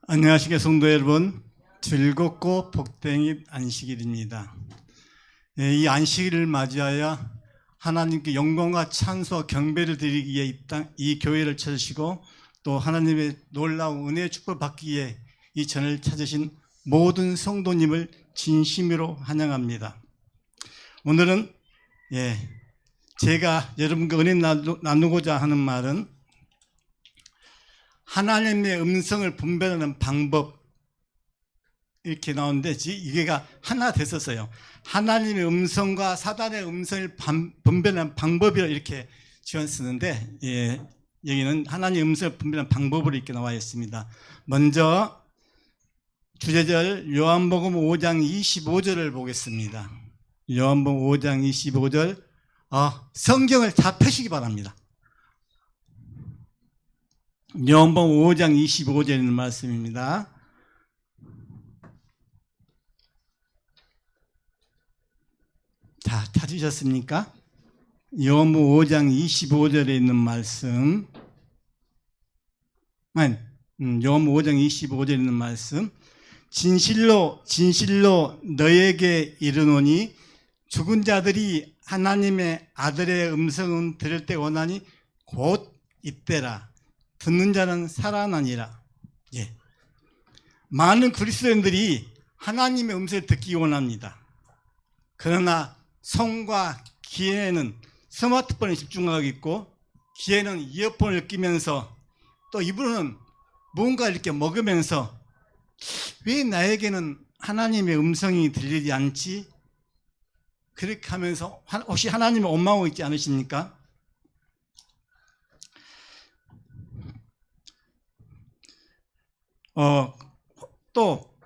안녕하십니까 성도 여러분. 즐겁고 복된 안식일입니다. 이 안식일을 맞이하여 하나님께 영광과 찬송과 경배를 드리기 위해 이 교회를 찾으시고 또 하나님의 놀라운 은혜의 축복을 받기 위해 이 전을 찾으신 모든 성도님을 진심으로 환영합니다. 오늘은 제가 여러분과 은혜 나누고자 하는 말은 하나님의 음성을 분별하는 방법, 이렇게 나오는데 이게가 하나 됐었어요. 하나님의 음성과 사단의 음성을 분별하는 방법이라 이렇게 지원 쓰는데, 여기는 하나님의 음성을 분별하는 방법으로 이렇게 나와 있습니다. 먼저 주제절 요한복음 5장 25절을 보겠습니다. 요한복음 5장 25절, 성경을 다 펴시기 바랍니다. 요한복음 5장 25절에 있는 말씀입니다. 다 찾으셨습니까? 요한복음 5장 25절에 있는 말씀. 요한복음 5장 25절에 있는 말씀. 진실로 진실로 너에게 이르노니 죽은 자들이 하나님의 아들의 음성은 들을 때 원하니 곧 이때라. 듣는 자는 살아나니라. 많은 그리스도인들이 하나님의 음성을 듣기 원합니다. 그러나 손과 귀에는 스마트폰에 집중하고 있고, 귀에는 이어폰을 끼면서, 또 입으로는 뭔가 이렇게 먹으면서 왜 나에게는 하나님의 음성이 들리지 않지? 그렇게 하면서 혹시 하나님을 원망하고 있지 않으십니까? 또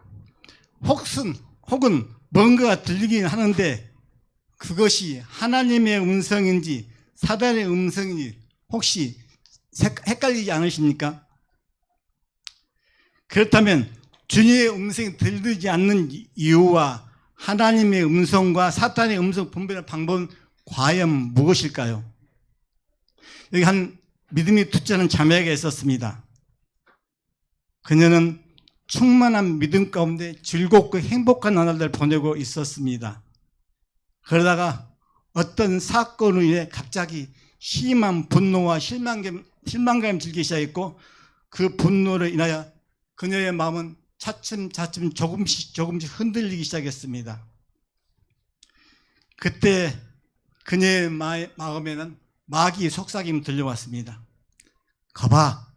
혹은 뭔가가 들리긴 하는데 그것이 하나님의 음성인지 사단의 음성인지 혹시 헷갈리지 않으십니까? 그렇다면 주님의 음성이 들리지 않는 이유와 하나님의 음성과 사탄의 음성 분별의 방법은 과연 무엇일까요? 여기 한 믿음이 둘째는 자매가 있었습니다. 그녀는 충만한 믿음 가운데 즐겁고 행복한 나날을 보내고 있었습니다. 그러다가 어떤 사건으로 인해 갑자기 심한 분노와 실망감이 들기 시작했고, 그 분노로 인하여 그녀의 마음은 차츰 조금씩 흔들리기 시작했습니다. 그때 그녀의 마음에는 마귀의 속삭임이 들려왔습니다. 거봐,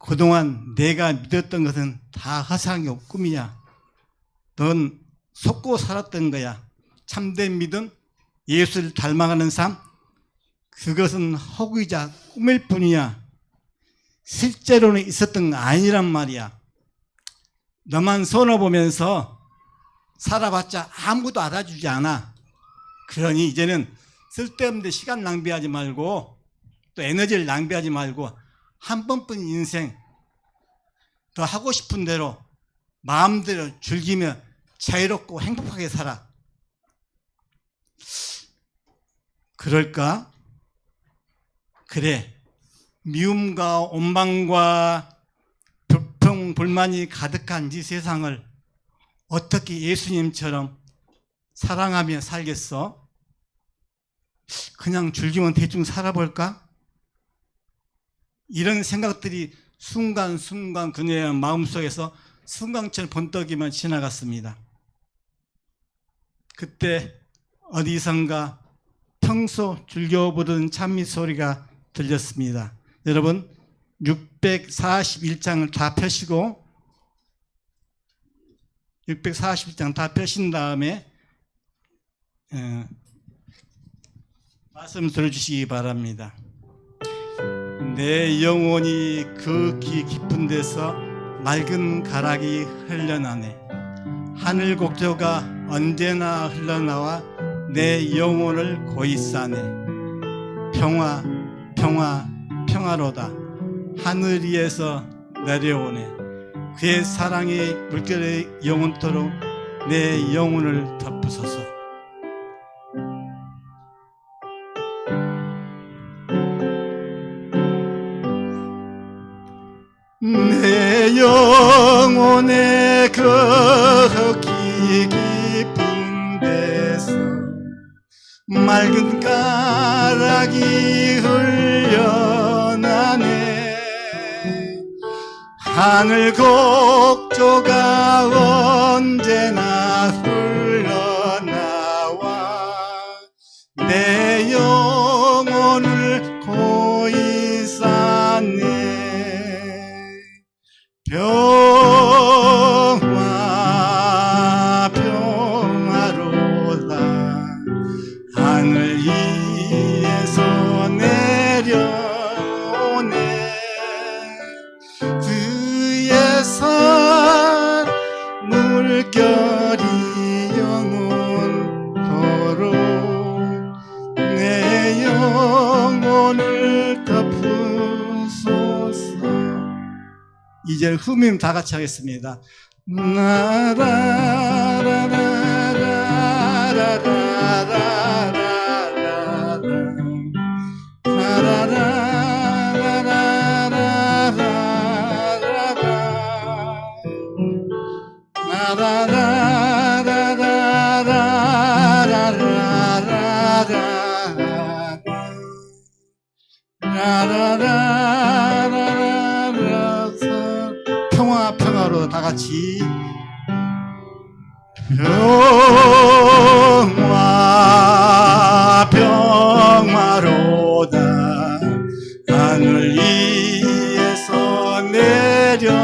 그동안 내가 믿었던 것은 다 허상이고 꿈이야. 넌 속고 살았던 거야. 참된 믿음, 예수를 닮아가는 삶, 그것은 허구이자 꿈일 뿐이야. 실제로는 있었던 거 아니란 말이야. 너만 손해보면서 살아봤자 아무것도 알아주지 않아. 그러니 이제는 쓸데없는 데 시간 낭비하지 말고 또 에너지를 낭비하지 말고 한 번뿐인 인생 더 하고 싶은 대로 마음대로 즐기며 자유롭고 행복하게 살아. 그럴까? 그래. 미움과 원망과 불평, 불만이 가득한 이 세상을 어떻게 예수님처럼 사랑하며 살겠어? 그냥 즐기면 대충 살아볼까? 이런 생각들이 순간순간 그녀의 마음속에서 순간처럼 번뜩이며 지나갔습니다. 그때 어디선가 평소 즐겨 부르는 찬미 소리가 들렸습니다. 여러분 641장을 다 펴시고 641장 다 펴신 다음에 말씀 들어주시기 바랍니다. 내 영혼이 그 깊은 데서 맑은 가락이 흘러나네. 하늘 곡조가 언제나 흘러나와 내 영혼을 고이 싸네. 평화 평화 평화로다. 하늘 위에서 내려오네. 그의 사랑의 물결에 영원토록 내 영혼을 덮으소서. 내 영혼이 영혼의 거기 깊은 데서 맑은 가락이 흘려나네. 하늘 곡조가 언제나 흘러나와 내 영혼을 고이 쌓네. 평화 평화로다 하늘 위에서 내려오네. 그의 산 물결이 영원토록 내 영혼을 덮으소서. 이제 후임 다 같이 하겠습니다. 평화 평화로 다 같이 평화 평화로다 하늘 위에서 내려오네.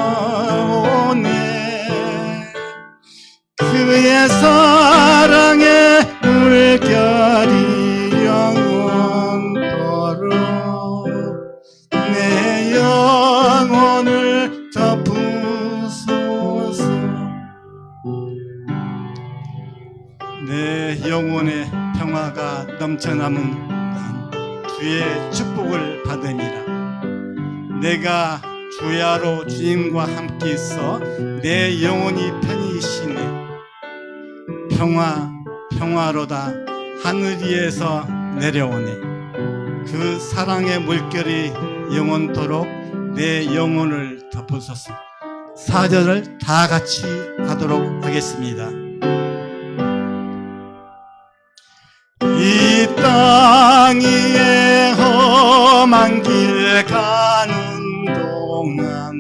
그의 사랑의 물결이 영원토록 내 영혼을 덮으소서. 내 영혼의 평화가 넘쳐남은 난 주의 축복을 받음이라. 내가 주야로 주님과 함께 있어 내 영혼이 편히 쉬네. 평화 평화로다 하늘 위에서 내려오네. 그 사랑의 물결이 영원토록 내 영혼을 덮으소서. 4절을 다 같이 하도록 하겠습니다. 이 땅 위에 험한 길 가는 동안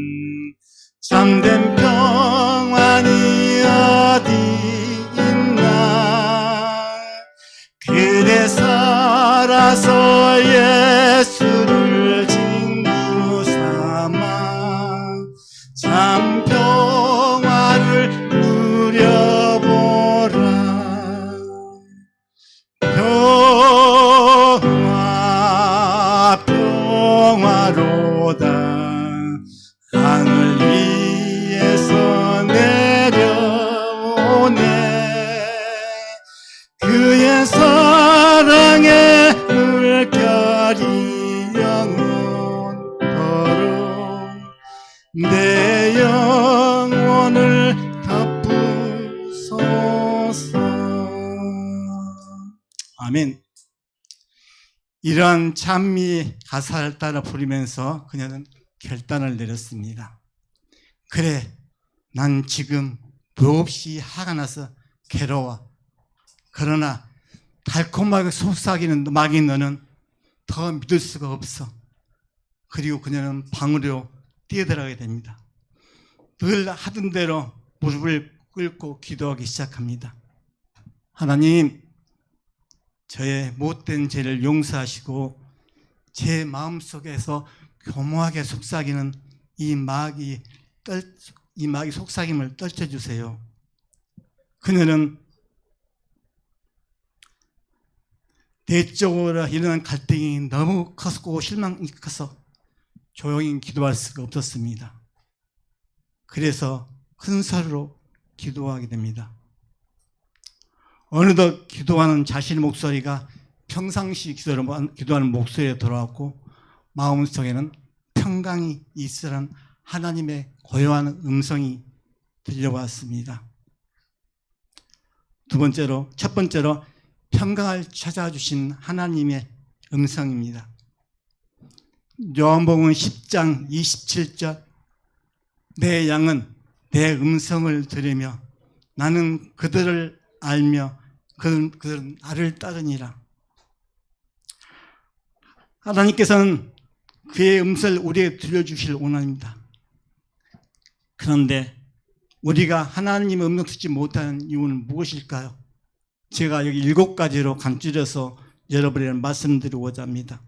참된 평안이 어디 있나. 그대 살아서 예수를 친구 삼아 참 평화를 누려보라. 평화 평화로다 하늘 위에서 내려오네. 그의 사랑의 물결이 영원토록 내 영혼을 덮으소서. 아멘. 이러한 찬미 가사를 따라 부르면서 그녀는 결단을 내렸습니다. 그래, 난 지금 몹시 화가 나서 괴로워. 그러나 달콤하게 속삭이는 마귀 너는 더 믿을 수가 없어. 그리고 그녀는 방으로 뛰어들어가게 됩니다. 늘 하던 대로 무릎을 꿇고 기도하기 시작합니다. 하나님, 저의 못된 죄를 용서하시고 제 마음속에서 교묘하게 속삭이는 이 마귀 속삭임을 떨쳐주세요. 그녀는 내적으로 일어난 갈등이 너무 컸고 실망이 커서 조용히 기도할 수가 없었습니다. 그래서 큰 소리로 기도하게 됩니다. 어느덧 기도하는 자신의 목소리가 평상시 기도하는 목소리에 돌아왔고 마음속에는 평강이 있으란 하나님의 고요한 음성이 들려왔습니다. 첫 번째로 평강을 찾아주신 하나님의 음성입니다. 요한복음 10장 27절 내 양은 내 음성을 들으며 나는 그들을 알며 그들은 나를 따르니라. 하나님께서는 그의 음성을 우리에게 들려주실 원합니다. 그런데 우리가 하나님의 음성 듣지 못하는 이유는 무엇일까요? 제가 여기 7가지로 간추려서 여러분에게 말씀드리고자 합니다.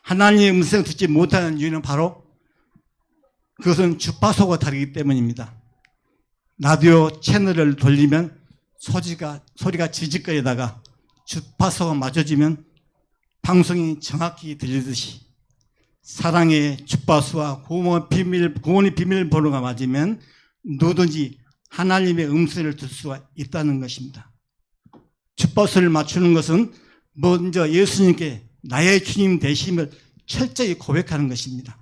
하나님의 음성을 듣지 못하는 이유는 바로 그것은 주파수가 다르기 때문입니다. 라디오 채널을 돌리면 소리가 지직거리다가 주파수가 맞춰지면 방송이 정확히 들리듯이 사랑의 주파수와 구원의 비밀번호가 맞으면 누구든지 하나님의 음성을 들 수가 있다는 것입니다. 주파수를 맞추는 것은 먼저 예수님께 나의 주님 되심을 철저히 고백하는 것입니다.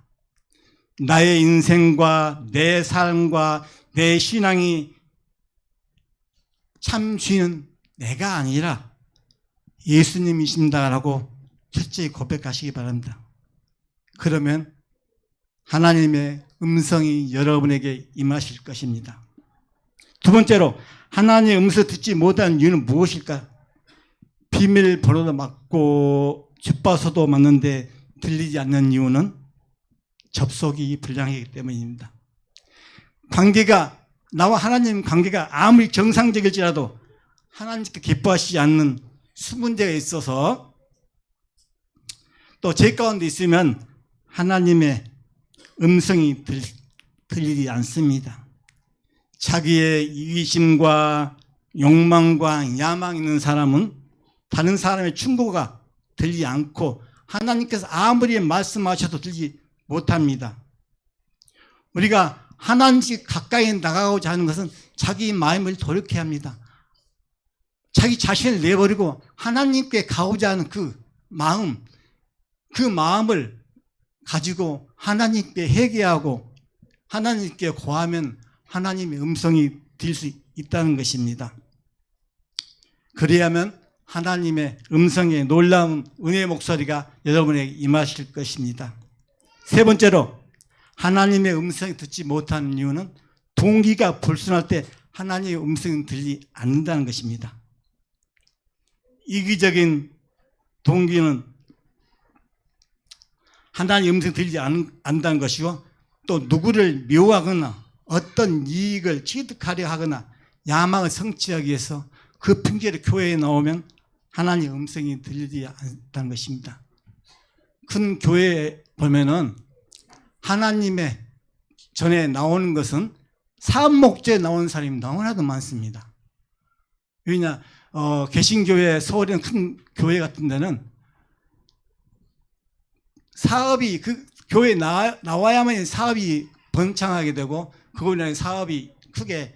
나의 인생과 내 삶과 내 신앙이 참 주인은 내가 아니라 예수님이십니다라고 철저히 고백하시기 바랍니다. 그러면 하나님의 음성이 여러분에게 임하실 것입니다. 두 번째로 하나님의 음성을 듣지 못하는 이유는 무엇일까? 비밀번호도 맞고 주파수도 맞는데 들리지 않는 이유는 접속이 불량이기 때문입니다. 나와 하나님 관계가 아무리 정상적일지라도 하나님께 기뻐하시지 않는 수문제가 있어서 또 제 가운데 있으면 하나님의 음성이 들리지 않습니다. 자기의 이기심과 욕망과 야망이 있는 사람은 다른 사람의 충고가 들리지 않고 하나님께서 아무리 말씀하셔도 들리지 못합니다. 우리가 하나님께 가까이 나가고자 하는 것은 자기 마음을 돌이켜야 합니다. 자기 자신을 내버리고 하나님께 가고자 하는 그 마음을 가지고 하나님께 회개하고 하나님께 고하면 하나님의 음성이 들릴 수 있다는 것입니다. 그래야만 하나님의 음성의 놀라운 은혜의 목소리가 여러분에게 임하실 것입니다. 세 번째로 하나님의 음성을 듣지 못하는 이유는 동기가 불순할 때 하나님의 음성이 들리지 않는다는 것입니다. 이기적인 동기는 하나님의 음성이 들리지 않는다는 것이고 또 누구를 미워하거나 어떤 이익을 취득하려 하거나 야망을 성취하기 위해서 그 핑계로 교회에 나오면 하나님의 음성이 들리지 않는다는 것입니다. 큰 교회에 보면은 하나님의 전에 나오는 것은 사업 목적에 나오는 사람이 너무나도 많습니다. 왜냐, 개신교회, 서울에 큰 교회 같은 데는 사업이 그 교회에 나와야만 사업이 번창하게 되고 그걸로 인해 사업이 크게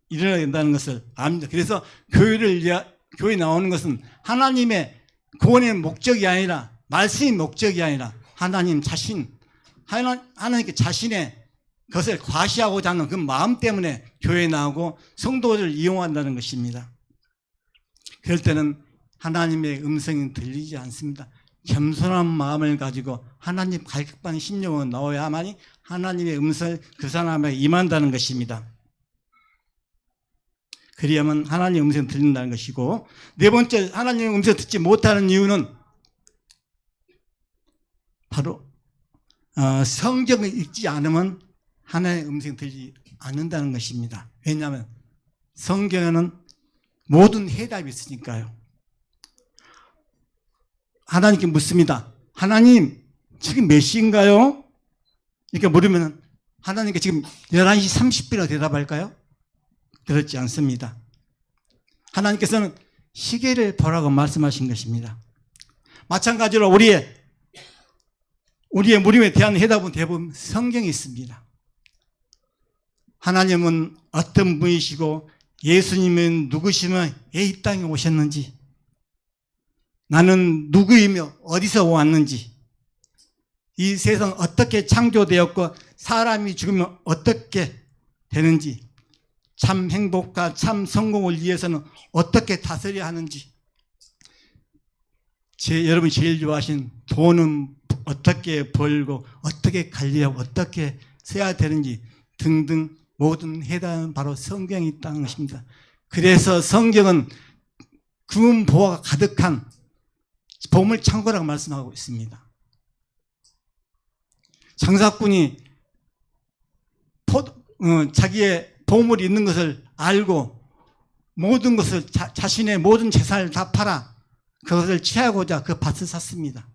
일어나야 된다는 것을 압니다. 그래서 교회에 나오는 것은 하나님의 구원의 목적이 아니라 말씀의 목적이 아니라 하나님께 자신의 것을 과시하고자 하는 그 마음 때문에 교회에 나오고 성도를 이용한다는 것입니다. 그럴 때는 하나님의 음성이 들리지 않습니다. 겸손한 마음을 가지고 하나님 갈급한 심령으로 나와야만이 하나님의 음성을 그 사람에게 임한다는 것입니다. 그래야만 하나님의 음성이 들린다는 것이고, 네 번째 하나님의 음성을 듣지 못하는 이유는 바로 성경을 읽지 않으면 하나님의 음성이 들리지 않는다는 것입니다. 왜냐하면 성경에는 모든 해답이 있으니까요. 하나님께 묻습니다. 하나님, 지금 몇 시인가요? 이렇게 물으면 하나님께 지금 11시 30분이라고 대답할까요? 그렇지 않습니다. 하나님께서는 시계를 보라고 말씀하신 것입니다. 마찬가지로 우리의 물음에 대한 해답은 대부분 성경에 있습니다. 하나님은 어떤 분이시고 예수님은 누구시며 왜 이 땅에 오셨는지, 나는 누구이며 어디서 왔는지, 이 세상 어떻게 창조되었고 사람이 죽으면 어떻게 되는지, 참 행복과 참 성공을 위해서는 어떻게 다스려야 하는지, 여러분이 제일 좋아하신 돈은 어떻게 벌고 어떻게 관리하고 어떻게 써야 되는지 등등 모든 해답은 바로 성경에 있다는 것입니다. 그래서 성경은 금은 보화가 가득한 보물창고라고 말씀하고 있습니다. 장사꾼이 자기의 보물이 있는 것을 알고 모든 것을 자신의 모든 재산을 다 팔아 그것을 취하고자 그 밭을 샀습니다.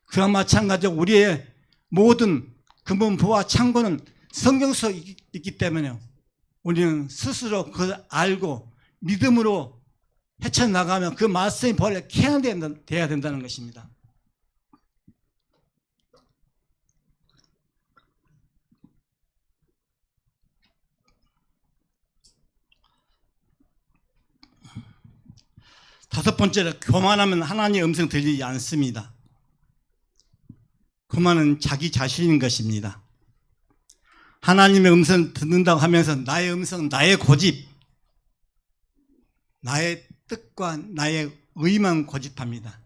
그와 마찬가지로 우리의 모든 금은 보화 창고는 성경 속에 있기 때문에 우리는 스스로 그걸 알고 믿음으로 헤쳐나가면 그 말씀이 벌레 캐야 된다는 것입니다. 다섯 번째로 교만하면 하나님의 음성 들리지 않습니다. 교만은 자기 자신인 것입니다. 하나님의 음성 듣는다고 하면서 나의 음성, 나의 고집, 나의 뜻과 나의 의만 고집합니다.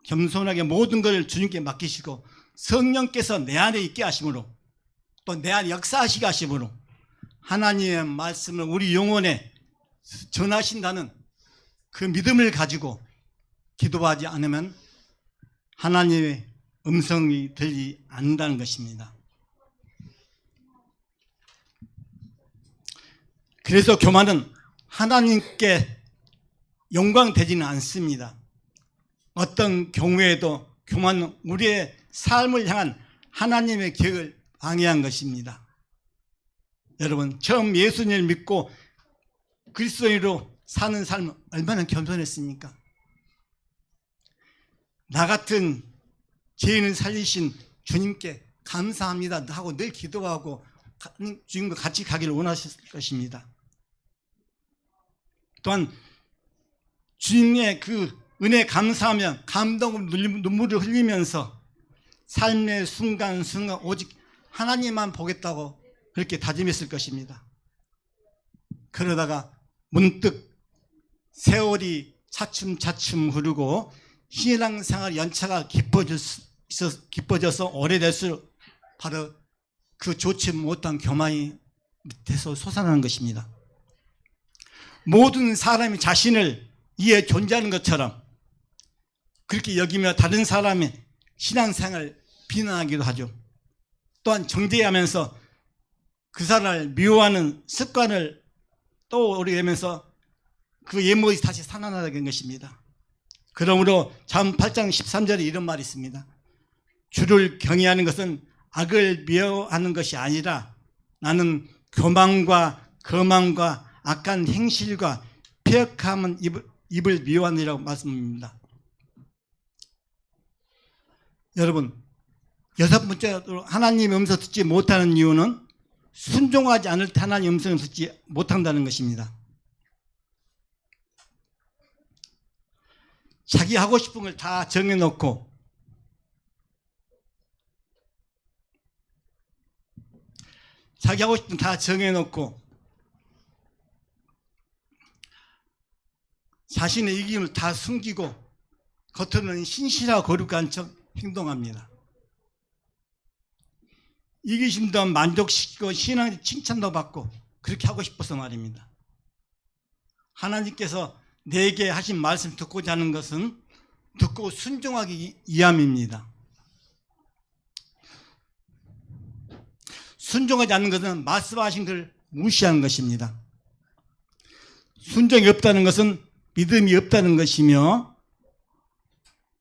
겸손하게 모든 것을 주님께 맡기시고 성령께서 내 안에 있게 하심으로 또 내 안에 역사하시게 하심으로 하나님의 말씀을 우리 영혼에 전하신다는 그 믿음을 가지고 기도하지 않으면 하나님의 음성이 들리지 않는다는 것입니다. 그래서 교만은 하나님께 영광되지는 않습니다. 어떤 경우에도 교만은 우리의 삶을 향한 하나님의 계획을 방해한 것입니다. 여러분, 처음 예수님을 믿고 그리스도인으로 사는 삶은 얼마나 겸손했습니까? 나 같은 죄인을 살리신 주님께 감사합니다 하고 늘 기도하고 주님과 같이 가기를 원하셨을 것입니다. 또한 주님의 그 은혜에 감사하며 감동으로 눈물을 흘리면서 삶의 순간순간 오직 하나님만 보겠다고 그렇게 다짐했을 것입니다. 그러다가 문득 세월이 차츰차츰 흐르고 신앙생활 연차가 깊어져서 오래될수록 바로 그 좋지 못한 교만이 밑에서 솟아나는 것입니다. 모든 사람이 자신을 이에 존재하는 것처럼 그렇게 여기며 다른 사람의 신앙생활을 비난하기도 하죠. 또한 정죄하면서 그 사람을 미워하는 습관을 또 오게 되면서 그 예목이 다시 살아나게 된 것입니다. 그러므로 잠언 8장 13절에 이런 말이 있습니다. 주를 경외하는 것은 악을 미워하는 것이 아니라 나는 교만과 거만과 악한 행실과 폐역함은 입을 미워하느라고 말씀합니다. 여러분, 여섯 번째로 하나님의 음성 듣지 못하는 이유는 순종하지 않을 때 하나님의 음성을 듣지 못한다는 것입니다. 자기 하고 싶은 걸 다 정해놓고 자기 하고 싶은 다 정해놓고 자신의 이김을 다 숨기고 겉으로는 신실하고 거룩한 척 행동합니다. 이기심도 만족시키고 신앙의 칭찬도 받고 그렇게 하고 싶어서 말입니다. 하나님께서 내게 하신 말씀 듣고자 하는 것은 듣고 순종하기 위함입니다. 순종하지 않는 것은 말씀하신 것을 무시하는 것입니다. 순종이 없다는 것은 믿음이 없다는 것이며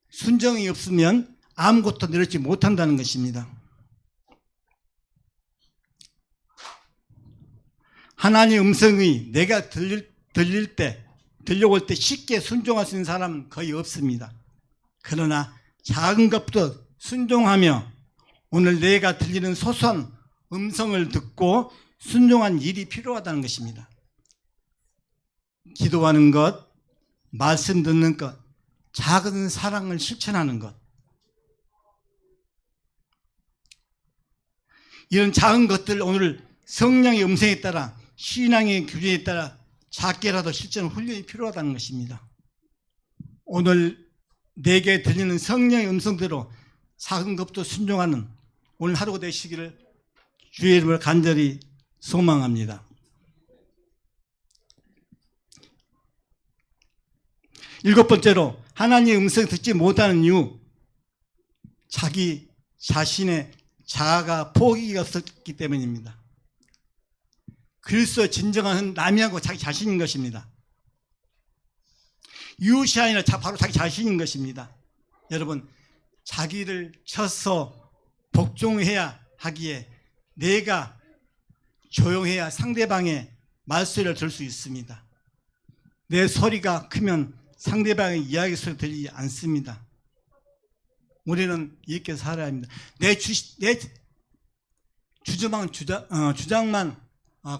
순종이 없으면 아무것도 내려지 못한다는 것입니다. 하나님의 음성이 내가 들려올 때 쉽게 순종할 수 있는 사람은 거의 없습니다. 그러나 작은 것부터 순종하며 오늘 내가 들리는 소소한 음성을 듣고 순종한 일이 필요하다는 것입니다. 기도하는 것, 말씀 듣는 것, 작은 사랑을 실천하는 것, 이런 작은 것들 오늘 성령의 음성에 따라 신앙의 규정에 따라 작게라도 실천 훈련이 필요하다는 것입니다. 오늘 내게 들리는 성령의 음성대로 작은 것도 순종하는 오늘 하루가 되시기를 주의 이름을 간절히 소망합니다. 일곱 번째로 하나님의 음성을 듣지 못하는 이유, 자기 자신의 자아가 포기가 없었기 때문입니다. 그리스도의 진정한 남이하고 자기 자신인 것입니다. 이웃이 아니라 바로 자기 자신인 것입니다. 여러분, 자기를 쳐서 복종해야 하기에 내가 조용해야 상대방의 말소리를 들을 수 있습니다. 내 소리가 크면 상대방의 이야기 소리 들리지 않습니다. 우리는 이렇게 살아야 합니다. 내 주장만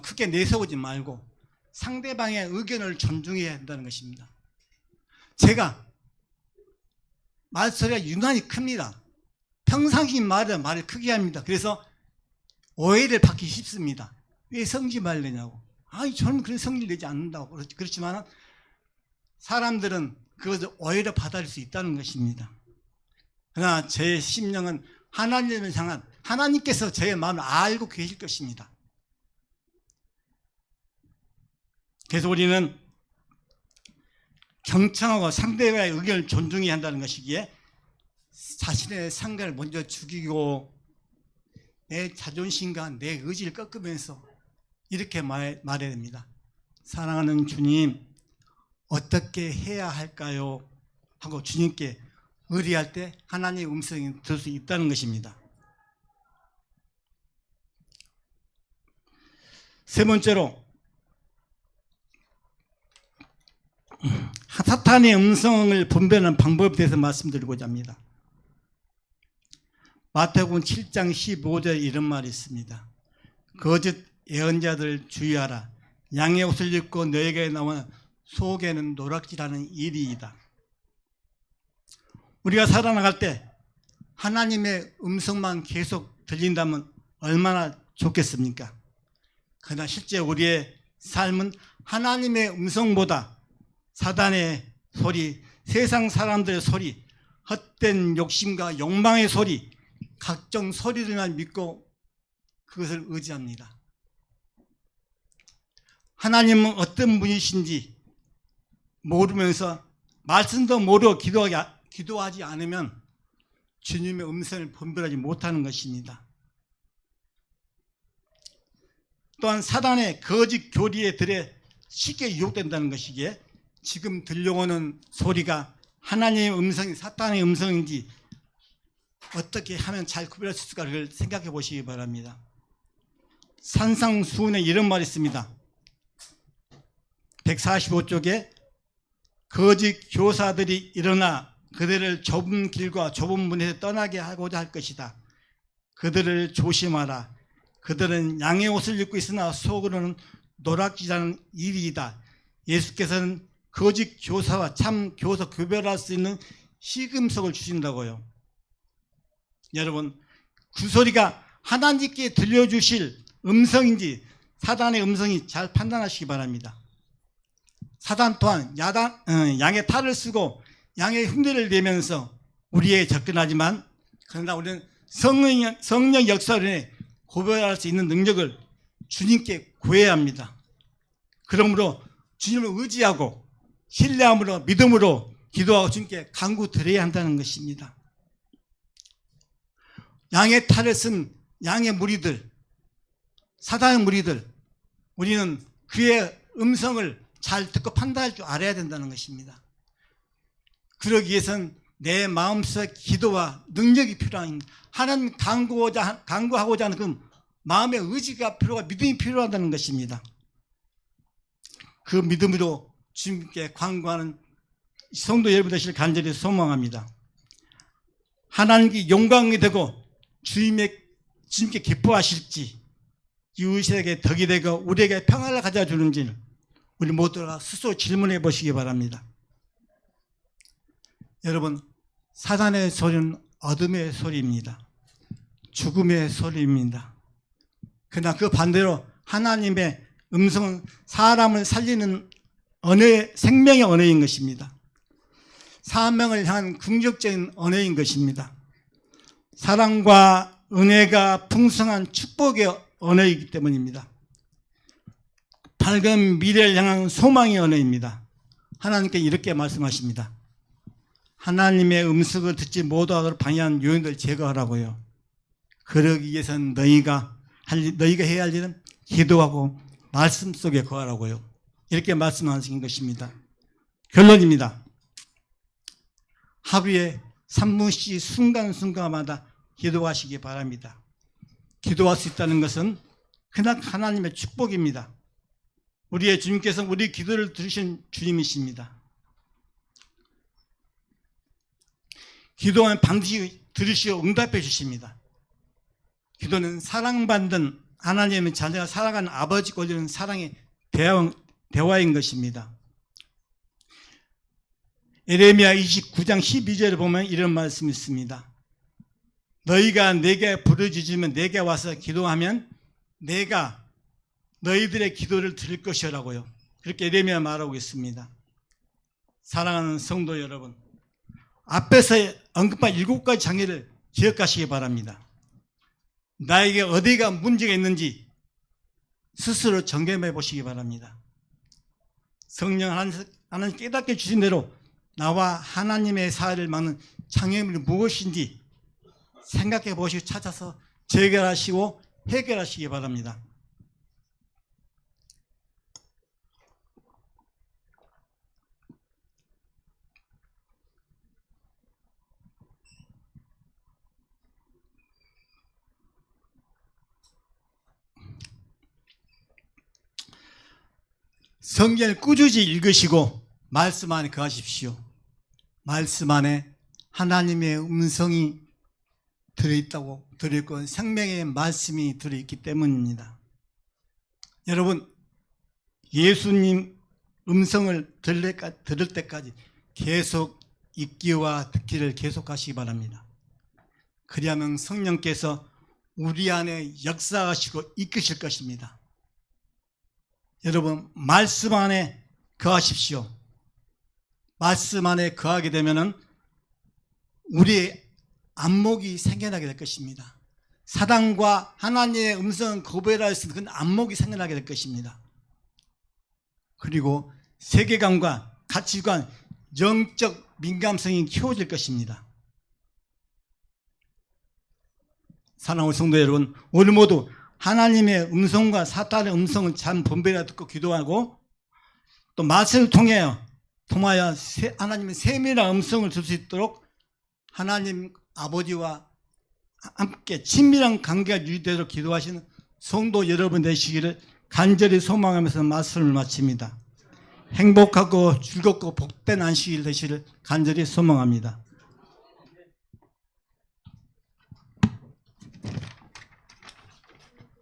크게 내세우지 말고 상대방의 의견을 존중해야 한다는 것입니다. 제가 말소리가 유난히 큽니다. 평상시 말을 크게 합니다. 그래서 오해를 받기 쉽습니다. 왜 성질말 내냐고. 저는 그런 성질 내지 않는다고. 그렇지만 사람들은 그것을 오해를 받아들일 수 있다는 것입니다. 그러나 제 심령은 하나님을 향한, 하나님께서 제 마음을 알고 계실 것입니다. 그래서 우리는 경청하고 상대방의 의견을 존중해야 한다는 것이기에 자신의 상관을 먼저 죽이고 내 자존심과 내 의지를 꺾으면서 이렇게 말해야 됩니다. 사랑하는 주님, 어떻게 해야 할까요? 하고 주님께 의뢰할 때 하나님의 음성이 들을 수 있다는 것입니다. 세 번째로 사탄의 음성을 분별하는 방법에 대해서 말씀드리고자 합니다. 마태복음 7장 15절에 이런 말이 있습니다. 거짓 예언자들 주의하라. 양의 옷을 입고 너에게 나와 속에는 노략질하는 일이이다. 우리가 살아나갈 때 하나님의 음성만 계속 들린다면 얼마나 좋겠습니까? 그러나 실제 우리의 삶은 하나님의 음성보다 사단의 소리, 세상 사람들의 소리, 헛된 욕심과 욕망의 소리, 각종 소리들만 믿고 그것을 의지합니다. 하나님은 어떤 분이신지 모르면서 말씀도 모르고 기도하지 않으면 주님의 음성을 분별하지 못하는 것입니다. 또한 사단의 거짓 교리에 들에 쉽게 유혹된다는 것이기에 지금 들려오는 소리가 하나님의 음성이 사탄의 음성인지 어떻게 하면 잘 구별할 수 있을까를 생각해 보시기 바랍니다. 산상수훈에 이런 말이 있습니다. 145쪽에 거짓 교사들이 일어나 그들을 좁은 길과 좁은 문에서 떠나게 하고자 할 것이다. 그들을 조심하라. 그들은 양의 옷을 입고 있으나 속으로는 노략질하는 일이다. 예수께서는 거짓 교사와 참 교사 구별할 수 있는 시금석을 주신다고요. 여러분, 그 소리가 하나님께 들려주실 음성인지 사단의 음성이 잘 판단하시기 바랍니다. 사단 또한 양의 탈을 쓰고 양의 흉내를 내면서 우리에게 접근하지만 그러나 우리는 성령 역사를 구별할 수 있는 능력을 주님께 구해야 합니다. 그러므로 주님을 의지하고 신뢰함으로 믿음으로 기도하고 주님께 간구 드려야 한다는 것입니다. 양의 탈을 쓴 양의 무리들, 사단의 무리들, 우리는 그의 음성을 잘 듣고 판단할 줄 알아야 된다는 것입니다. 그러기 위해서는 내 마음속 기도와 능력이 필요합니다. 하나님 간구하고자 하는 그 마음의 의지가 필요하고 믿음이 필요하다는 것입니다. 그 믿음으로 주님께 간구하는 성도 여러분 되시길 간절히 소망합니다. 하나님께 영광이 되고 주님께 기뻐하실지, 이웃에게 덕이 되고 우리에게 평안을 가져주는지 우리 모두가 스스로 질문해 보시기 바랍니다. 여러분, 사단의 소리는 어둠의 소리입니다. 죽음의 소리입니다. 그러나 그 반대로 하나님의 음성은 사람을 살리는 생명의 언어인 것입니다. 사명을 향한 긍정적인 언어인 것입니다. 사랑과 은혜가 풍성한 축복의 언어이기 때문입니다. 밝은 미래를 향한 소망의 언어입니다. 하나님께 이렇게 말씀하십니다. 하나님의 음성을 듣지 못하도록 방해하는 요인들을 제거하라고요. 그러기 위해서는 너희가 해야 할 일은 기도하고 말씀 속에 거하라고요. 이렇게 말씀하신 것입니다. 결론입니다. 하루에 3분씩 순간순간마다 기도하시기 바랍니다. 기도할 수 있다는 것은 그냥 하나님의 축복입니다. 우리의 주님께서 우리 기도를 들으신 주님이십니다. 기도하면 반드시 들으시고 응답해 주십니다. 기도는 사랑받는 하나님의 자녀가 살아가는 아버지께 올리는 사랑의 대화인 것입니다. 에레미야 29장 12절에 보면 이런 말씀이 있습니다. 너희가 내게 부르짖으면 내게 와서 기도하면 내가 너희들의 기도를 들을 것이라고요. 그렇게 에레미야 말하고 있습니다. 사랑하는 성도 여러분, 앞에서 언급한 7가지 장애를 기억하시기 바랍니다. 나에게 어디가 문제가 있는지 스스로 점검해 보시기 바랍니다. 성령 하나님 깨닫게 주신 대로 나와 하나님의 사이를 막는 장애물이 무엇인지 생각해 보시고 찾아서 재결하시고 해결하시기 바랍니다. 성경을 꾸준히 읽으시고 말씀 안에 거하십시오. 말씀 안에 하나님의 음성이 들어있다고 들어있고 생명의 말씀이 들어있기 때문입니다. 여러분, 예수님 음성을 들을 때까지 계속 읽기와 듣기를 계속하시기 바랍니다. 그리하면 성령께서 우리 안에 역사하시고 이끄실 것입니다. 여러분, 말씀 안에 거하십시오. 말씀 안에 거하게 되면은 우리의 안목이 생겨나게 될 것입니다. 사단과 하나님의 음성은 거부해라 했으면 그건 안목이 생겨나게 될 것입니다. 그리고 세계관과 가치관, 영적 민감성이 키워질 것입니다. 사랑하는 성도 여러분, 오늘 모두 하나님의 음성과 사탄의 음성을 잘 분별해 듣고 기도하고 또 말씀을 통하여 하나님의 세밀한 음성을 들 수 있도록 하나님 아버지와 함께 친밀한 관계가 유지되도록 기도하시는 성도 여러분 되시기를 간절히 소망하면서 말씀을 마칩니다. 행복하고 즐겁고 복된 안식일 되시기를 간절히 소망합니다.